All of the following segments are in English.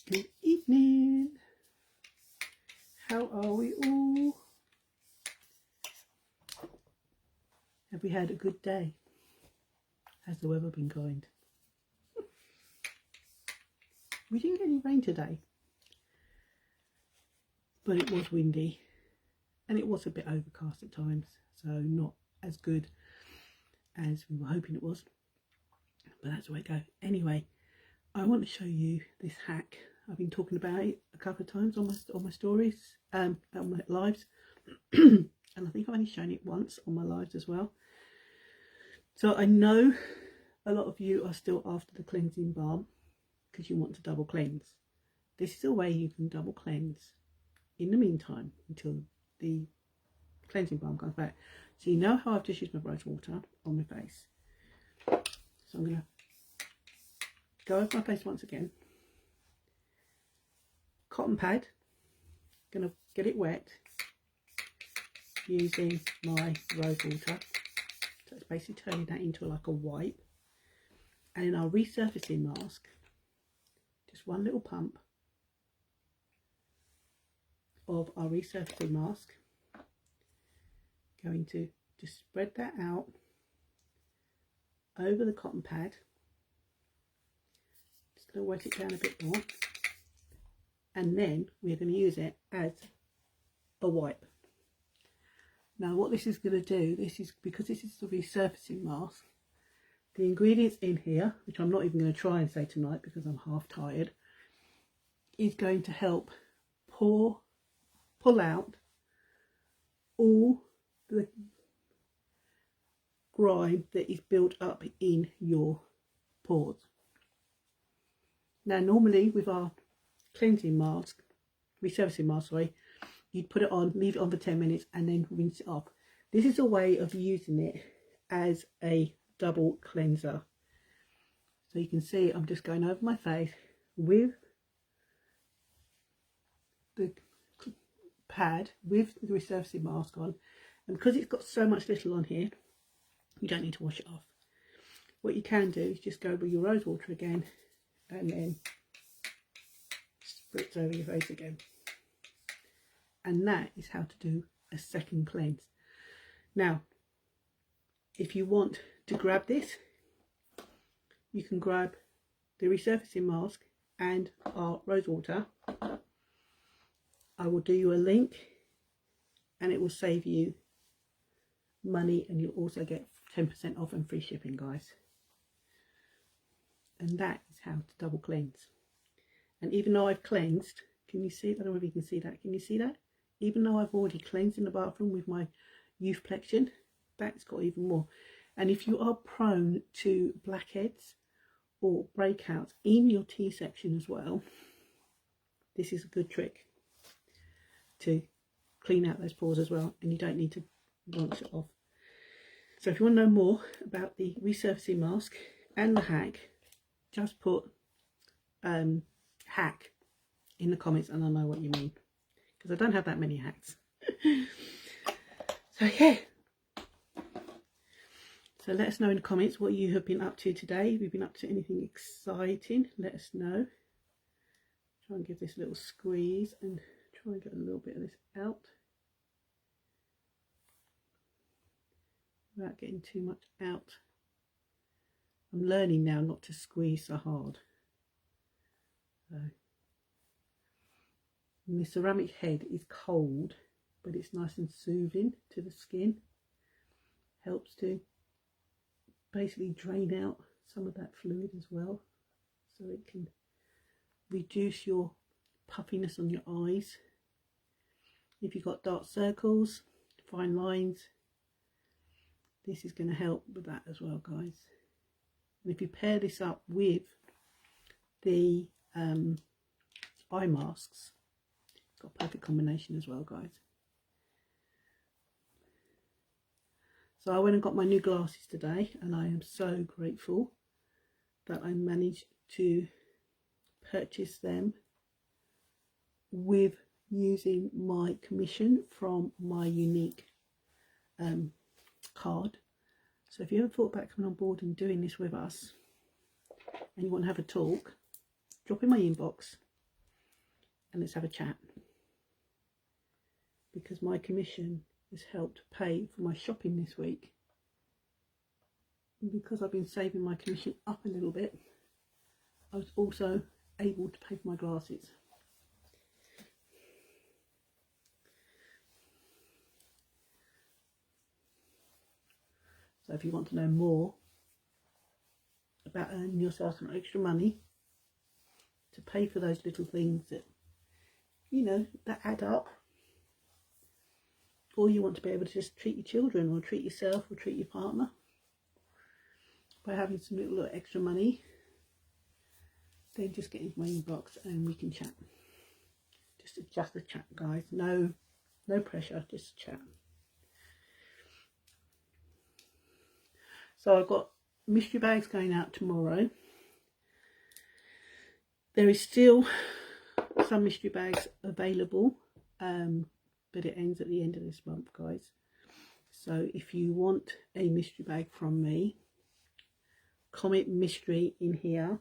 Good evening. How are we all? Have we had a good day? Has the weather been kind? We didn't get any rain today, but it was windy and it was a bit overcast at times, so not as good as we were hoping it was, but that's the way it goes. Anyway, I want to show you this hack. I've been talking about it a couple of times on my stories, on my lives, and I think I've only shown it once on my lives as well. So I know a lot of you are still after the cleansing balm because you want to double cleanse. This is a way you can double cleanse in the meantime until the cleansing balm comes back. So you know how I've just used my rose water on my face. So I'm going to go over my face once again. Cotton pad, going to get it wet using my rose water. So it's basically turning that into like a wipe. And in our resurfacing mask, just one little pump of our resurfacing mask. Going to just spread that out over the cotton pad. Just going to wet it down a bit more. And then we're going to use it as a wipe. Now what this is going to do, this is because this is the resurfacing mask, the ingredients in here, which I'm not even going to try and say tonight because I'm half tired, is going to help pull out all the grime that is built up in your pores. Now normally with our cleansing mask, resurfacing mask, sorry, you'd put it on, leave it on for 10 minutes and then rinse it off. This is a way of using it as a double cleanser. So you can see I'm just going over my face with the pad with the resurfacing mask on, and because it's got so much little on here, you don't need to wash it off. What you can do is just go with your rose water again and then spritz over your face again, and that is how to do a second cleanse. Now if you want to grab this, you can grab the resurfacing mask and our rose water. I will do you a link and it will save you money, and you'll also get 10% off and free shipping, guys. And that is how to double cleanse. And even though I've cleansed, can you see? I don't know if you can see that. Can you see that? Even though I've already cleansed in the bathroom with my youth plexion, that's got even more. And if you are prone to blackheads or breakouts in your T section as well, this is a good trick to clean out those pores as well, and you don't need to rinse it off. So if you want to know more about the resurfacing mask and the hack, just put hack in the comments and I'll know what you mean, because I don't have that many hacks. So yeah, so let us know in the comments what you have been up to today. If you've been up to anything exciting, let us know. Try and give this a little squeeze and try and get a little bit of this out without getting too much out. I'm learning now not to squeeze so hard. So, and the ceramic head is cold, but it's nice and soothing to the skin. Helps to basically drain out some of that fluid as well, so it can reduce your puffiness on your eyes. If you've got dark circles, fine lines, this is going to help with that as well, guys. And if you pair this up with the eye masks, it's got a perfect combination as well, guys. So I went and got my new glasses today, and I am so grateful that I managed to purchase them with using my commission from my unique card. So if you ever thought about coming on board and doing this with us and you want to have a talk, drop in my inbox and let's have a chat, because my commission has helped pay for my shopping this week. And because I've been saving my commission up a little bit, I was also able to pay for my glasses. So if you want to know more about earning yourself some extra money to pay for those little things that, you know, that add up, or you want to be able to just treat your children or treat yourself or treat your partner by having some little extra money, then just get into my inbox and we can chat. Just a chat, guys. No pressure, just a chat. So I've got mystery bags going out tomorrow. There is still some mystery bags available, but it ends at the end of this month, guys. So if you want a mystery bag from me, comment mystery in here,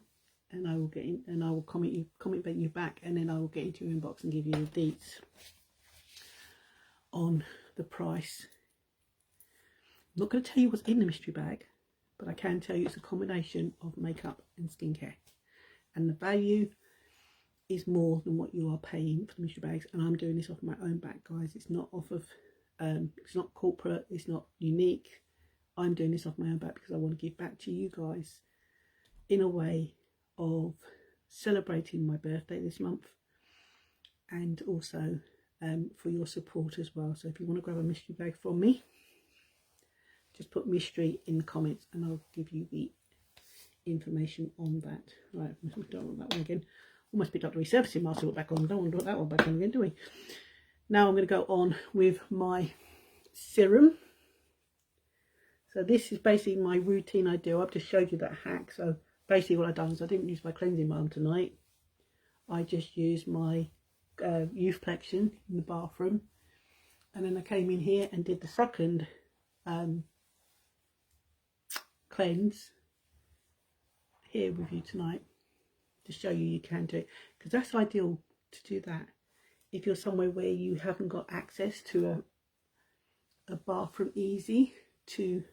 and I will get in, and I will comment you back, and then I will get into your inbox and give you the deets on the price. I'm not going to tell you what's in the mystery bag, but I can tell you it's a combination of makeup and skincare, and the value is more than what you are paying for the mystery bags. And I'm doing this off my own back, guys. It's not off of it's not corporate, it's not unique. I'm doing this off my own back because I want to give back to you guys in a way of celebrating my birthday this month, and also for your support as well. So if you want to grab a mystery bag from me, just put mystery in the comments and I'll give you the information on that. Right, we don't want that one again. Almost picked up the resurfacing mask to put back on. Don't want to put that one back on again, do we? Now I'm going to go on with my serum. So this is basically my routine I do. I've just showed you that hack. So basically what I've done is I didn't use my cleansing balm tonight. I just used my youth collection in the bathroom. And then I came in here and did the second cleanse here with you tonight to show you can do it, because that's ideal to do that if you're somewhere where you haven't got access to a bathroom easy to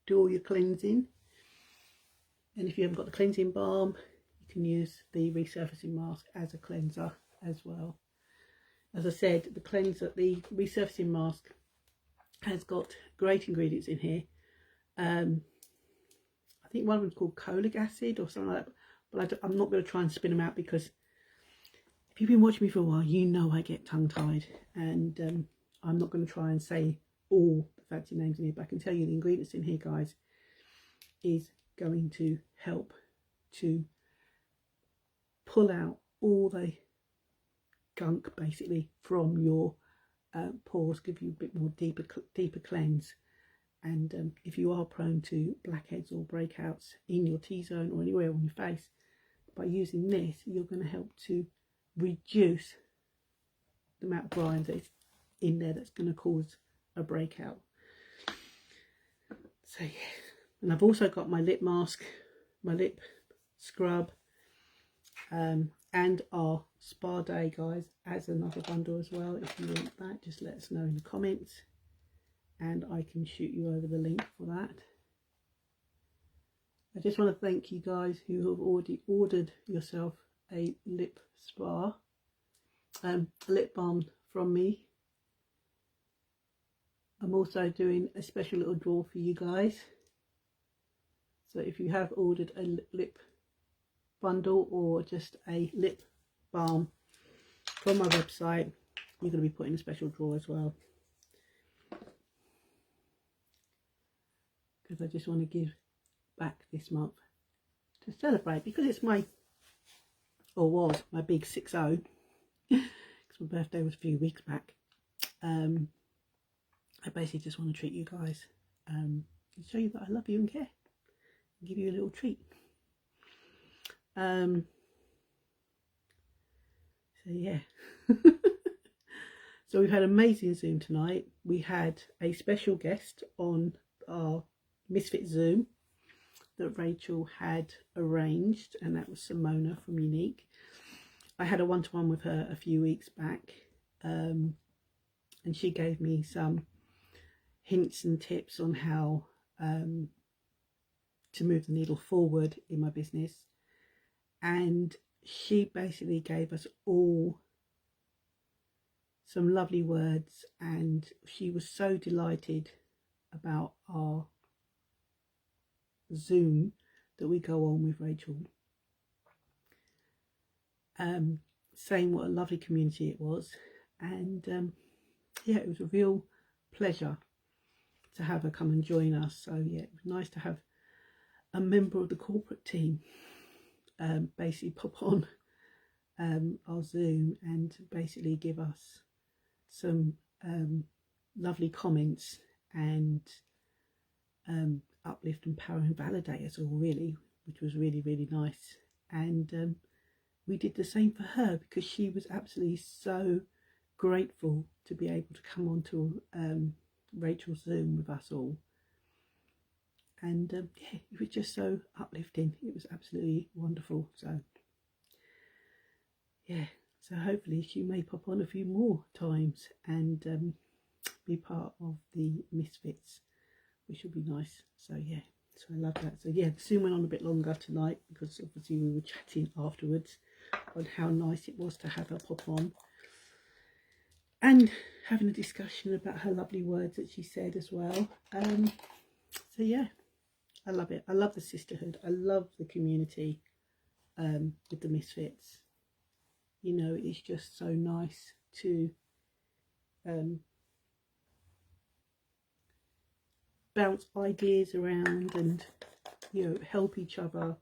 do all your cleansing. And if you haven't got the cleansing balm, you can use the resurfacing mask as a cleanser as well. As I said, the resurfacing mask has got great ingredients in here. I think one of them is called cholic acid or something like that, but I'm not going to try and spin them out, because if you've been watching me for a while, you know I get tongue-tied, and I'm not going to try and say all the fancy names in here, but I can tell you the ingredients in here, guys, is going to help to pull out all the gunk basically from your pores, give you a bit more deeper cleanse. And if you are prone to blackheads or breakouts in your T-zone or anywhere on your face, by using this, you're going to help to reduce the amount of brine that's in there that's going to cause a breakout. So yeah, and I've also got my lip mask, my lip scrub, and our spa day, guys, as another bundle as well. If you want that, just let us know in the comments, and I can shoot you over the link for that. I just want to thank you guys who have already ordered yourself a lip balm from me. I'm also doing a special little draw for you guys. So if you have ordered a lip bundle or just a lip balm from my website, you're going to be put in a special draw as well. Because I just want to give back this month to celebrate, because it's my, or was my big 6-0, because my birthday was a few weeks back. I basically just want to treat you guys and show you that I love you and care, and give you a little treat. So yeah. So we've had an amazing Zoom tonight. We had a special guest on our Misfit Zoom that Rachel had arranged, and that was Simona from Unique. I had a one-to-one with her a few weeks back, and she gave me some hints and tips on how to move the needle forward in my business. And she basically gave us all some lovely words, and she was so delighted about our Zoom that we go on with Rachel, saying what a lovely community it was. And yeah, it was a real pleasure to have her come and join us. So yeah, it was nice to have a member of the corporate team basically pop on our Zoom and basically give us some lovely comments and uplift, empower and validate us all, really, which was really, really nice. And we did the same for her, because she was absolutely so grateful to be able to come on to Rachel's Zoom with us all. And yeah, it was just so uplifting. It was absolutely wonderful. So yeah, so hopefully she may pop on a few more times and be part of the Misfits, which will be nice. So yeah, so I love that. So yeah, the Zoom went on a bit longer tonight because obviously we were chatting afterwards on how nice it was to have her pop on and having a discussion about her lovely words that she said as well. So yeah, I love it. I love the sisterhood. I love the community with the Misfits. You know, it's just so nice to bounce ideas around and, you know, help each other.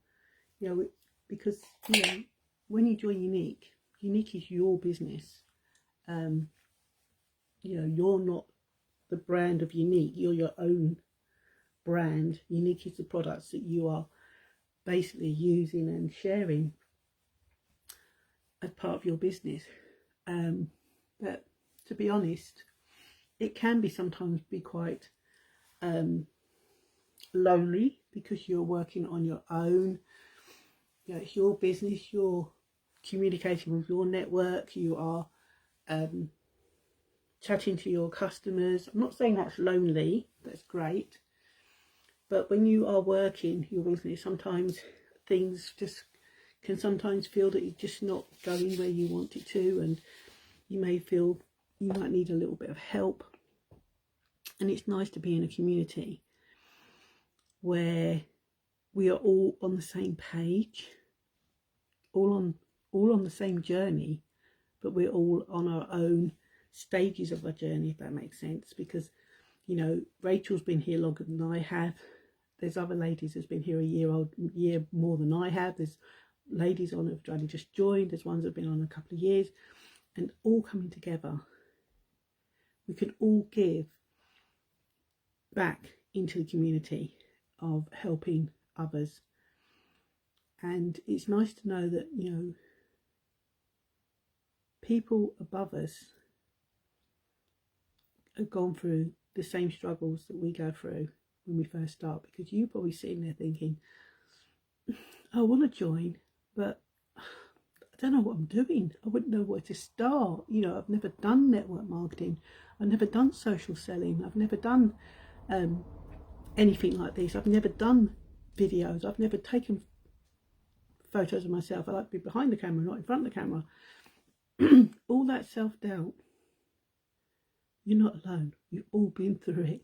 You know, because, you know, when you join Unique is your business. You know, you're not the brand of Unique. You're your own brand. Unique is the products that you are basically using and sharing as part of your business. But to be honest, it can be sometimes be quite lonely, because you're working on your own. You know, it's your business, you're communicating with your network, you are chatting to your customers. I'm not saying that's lonely, that's great. But when you are working your business, sometimes things just can sometimes feel that you're just not going where you want it to, and you may feel you might need a little bit of help. And it's nice to be in a community where we are all on the same page, all on the same journey, but we're all on our own stages of our journey, if that makes sense. Because, you know, Rachel's been here longer than I have. There's other ladies that's been here a year more than I have. There's ladies on who've only just joined. There's ones that have been on a couple of years, and all coming together, we can all give back into the community of helping others. And it's nice to know that, you know, people above us have gone through the same struggles that we go through when we first start. Because you're probably sitting there thinking, I want to join, but I don't know what I'm doing. I wouldn't know where to start. You know, I've never done network marketing. I've never done social selling. I've never done anything like this. I've never done videos. I've never taken photos of myself. I like to be behind the camera, not in front of the camera. All that self-doubt, you're not alone. You've all been through it.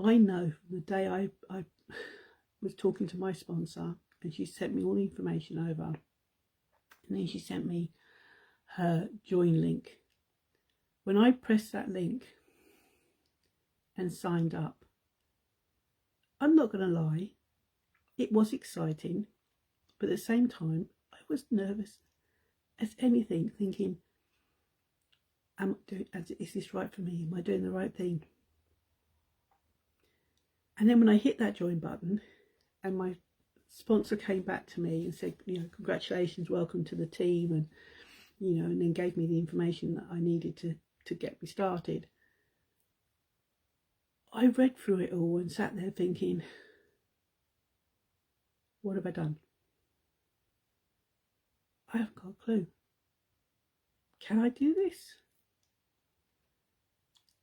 I know from the day I was talking to my sponsor, and she sent me all the information over, and then she sent me her join link. When I pressed that link and signed up, I'm not going to lie, it was exciting, but at the same time I was nervous as anything, thinking, is this right for me? Am I doing the right thing? And then when I hit that join button and my sponsor came back to me and said, you know, congratulations, welcome to the team, and, you know, and then gave me the information that I needed to get me started, I read through it all and sat there thinking, what have I done? I haven't got a clue. Can I do this?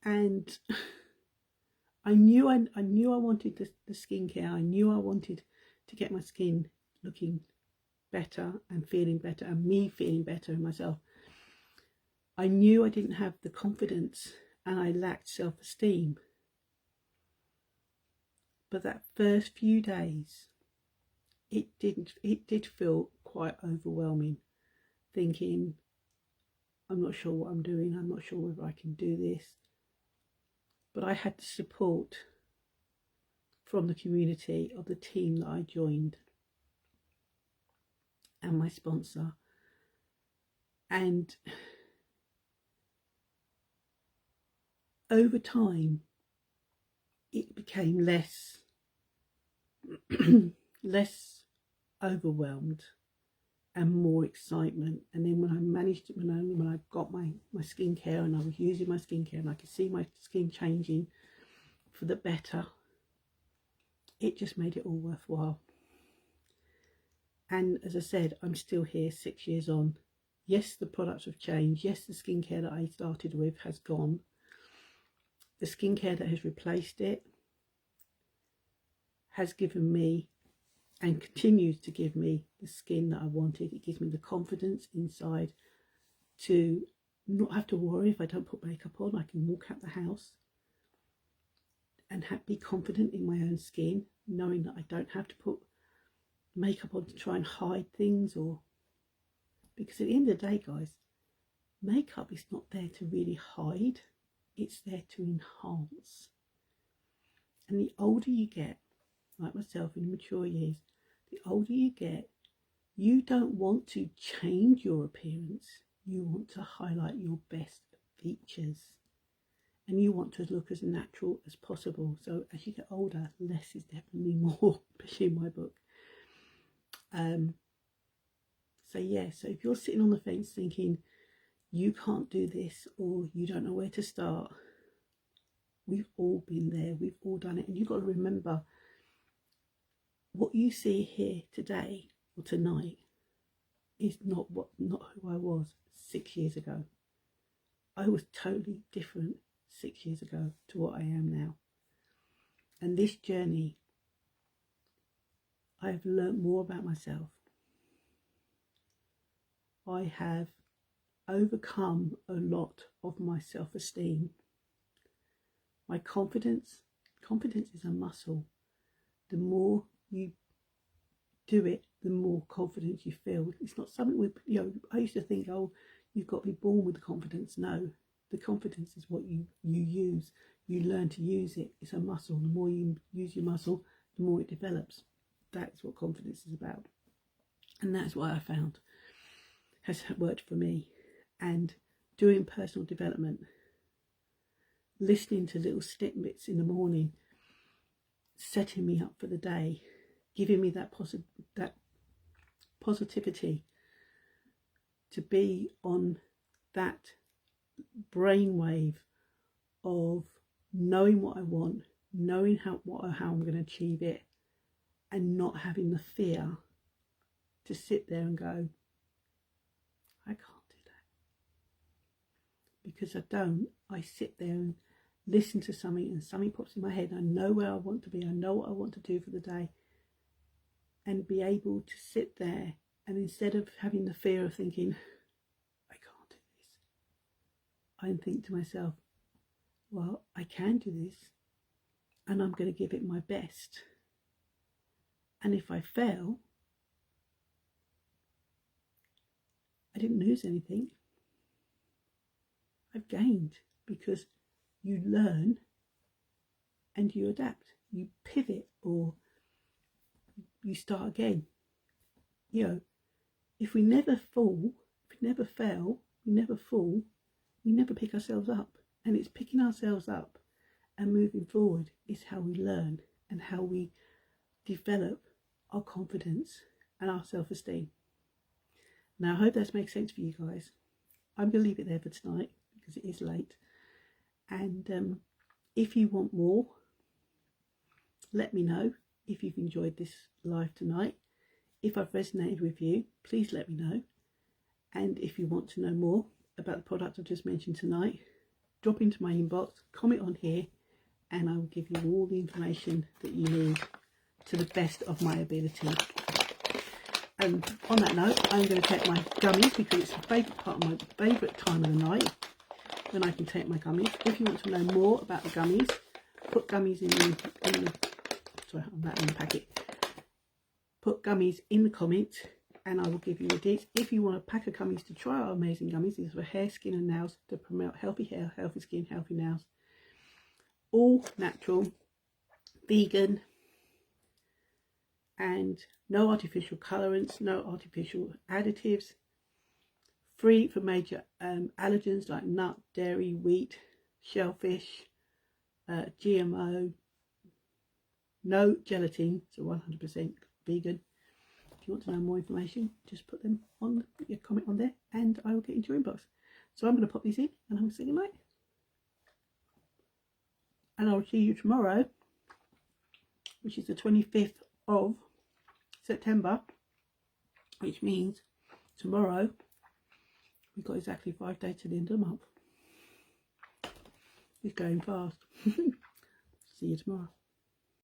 And I knew I wanted the skincare. I knew I wanted to get my skin looking better and feeling better, and me feeling better in myself. I knew I didn't have the confidence and I lacked self-esteem. But that first few days, it did feel quite overwhelming, thinking, I'm not sure what I'm doing, I'm not sure whether I can do this. But I had the support from the community of the team that I joined and my sponsor. And over time, it became less overwhelmed and more excitement. And then when I managed it, when I got my skincare and I was using my skincare and I could see my skin changing for the better, it just made it all worthwhile. And as I said, I'm still here 6 years on. Yes, the products have changed. Yes, the skincare that I started with has gone. The skincare that has replaced it has given me and continues to give me the skin that I wanted. It gives me the confidence inside to not have to worry if I don't put makeup on. I can walk out the house and be confident in my own skin, knowing that I don't have to put makeup on to try and hide things, or because at the end of the day, guys, makeup is not there to really hide, it's there to enhance. And the older you get, like myself in mature years, the older you get, you don't want to change your appearance, you want to highlight your best features, and you want to look as natural as possible. So as you get older, less is definitely more, especially in my book. So yeah, so if you're sitting on the fence thinking you can't do this or you don't know where to start, we've all been there, we've all done it. And you've got to remember, what you see here today or tonight is not who I was 6 years ago. I was totally different 6 years ago to what I am now. And this journey, I've learned more about myself. I have overcome a lot of my self-esteem. My confidence is a muscle. The more you do it, the more confidence you feel. It's not something with, I used to think, oh, you've got to be born with the confidence. No, the confidence is what you use. You learn to use it. It's a muscle. The more you use your muscle, the more it develops. That's what confidence is about. And that's what I found has worked for me. And doing personal development, listening to little snippets in the morning, setting me up for the day, giving me that positivity to be on that brainwave of knowing what I want, knowing how I'm going to achieve it, and not having the fear to sit there and go, I can't do that. Because I don't. I sit there and listen to something and something pops in my head. I know where I want to be. I know what I want to do for the day. And be able to sit there and instead of having the fear of thinking, I can't do this, I think to myself, well, I can do this and I'm going to give it my best. And if I fail, I didn't lose anything. I've gained, because you learn and you adapt, you pivot, or you start again. If we never fall, if we never fail, we never fall, we never pick ourselves up. And it's picking ourselves up and moving forward is how we learn and how we develop our confidence and our self-esteem. Now, I hope that makes sense for you guys. I'm going to leave it there for tonight because it is late. And if you want more, let me know. If you've enjoyed this live tonight, if I've resonated with you, please let me know. And if you want to know more about the product I've just mentioned tonight, drop into my inbox, comment on here, and I will give you all the information that you need to the best of my ability. And on that note, I'm going to take my gummies because it's the favourite part of my favourite time of the night when I can take my gummies. If you want to know more about the gummies, put gummies in the sorry, I'm rattling the packet. Put gummies in the comments and I will give you the dates. If you want a pack of gummies to try our amazing gummies, these are for hair, skin and nails to promote healthy hair, healthy skin, healthy nails. All natural, vegan, and no artificial colorants, no artificial additives, free from major allergens like nut, dairy, wheat, shellfish, GMO, no gelatin, so 100% vegan. If you want to know more information, just put them on your comment on there and I will get into your inbox. So I'm going to pop these in and I'm going to say goodnight. And I'll see you tomorrow, which is the 25th of September, which means tomorrow we've got exactly 5 days to the end of the month. It's going fast. See you tomorrow.